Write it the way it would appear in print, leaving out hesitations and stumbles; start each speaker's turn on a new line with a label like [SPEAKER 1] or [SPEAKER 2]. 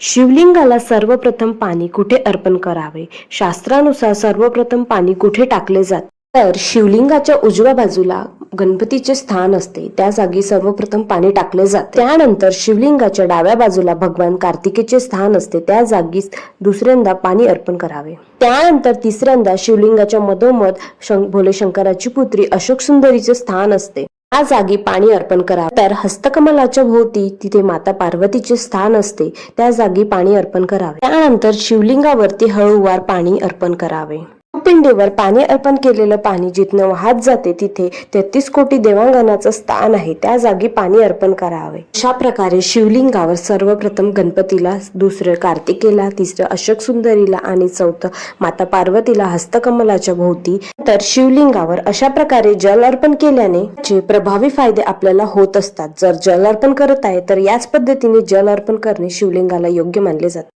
[SPEAKER 1] शिवलिंगाला सर्वप्रथम पाणी कुठे अर्पण करावे? शास्त्रानुसार सर्वप्रथम पाणी कुठे टाकले जाते? तर शिवलिंगाच्या उजव्या बाजूला गणपतीचे स्थान असते, त्या जागी सर्वप्रथम पाणी टाकले जाते. त्यानंतर शिवलिंगाच्या डाव्या बाजूला भगवान कार्तिकेचे स्थान असते, त्या जागी दुसऱ्यांदा पाणी अर्पण करावे. त्यानंतर तिसऱ्यांदा शिवलिंगाच्या मधोमध भोले शंकराची पुत्री अशोक सुंदरीचे स्थान असते, त्या जागी पाणी अर्पण करावे. तर हस्तकमलाच्या भोवती तिथे माता पार्वतीचे स्थान असते, त्या जागी पाणी अर्पण करावे. त्यानंतर शिवलिंगावरती हळूवार पाणी अर्पण करावे. पिंडीवर पाणी अर्पण केलेलं पाणी जिथनं वाहत जाते तिथे 33 कोटी देवांगणाचं स्थान आहे, त्या जागी पाणी अर्पण करावे. अशा प्रकारे शिवलिंगावर सर्वप्रथम गणपतीला, दुसरं कार्तिकेला, तिसरं अशोक सुंदरीला आणि चौथं माता पार्वतीला हस्तकमलाच्या भोवती. तर शिवलिंगावर अशा प्रकारे जल अर्पण केल्याने चे प्रभावी फायदे आपल्याला होत असतात. जर जल अर्पण करत आहे तर याच पद्धतीने जल अर्पण करणे शिवलिंगाला योग्य मानले जाते.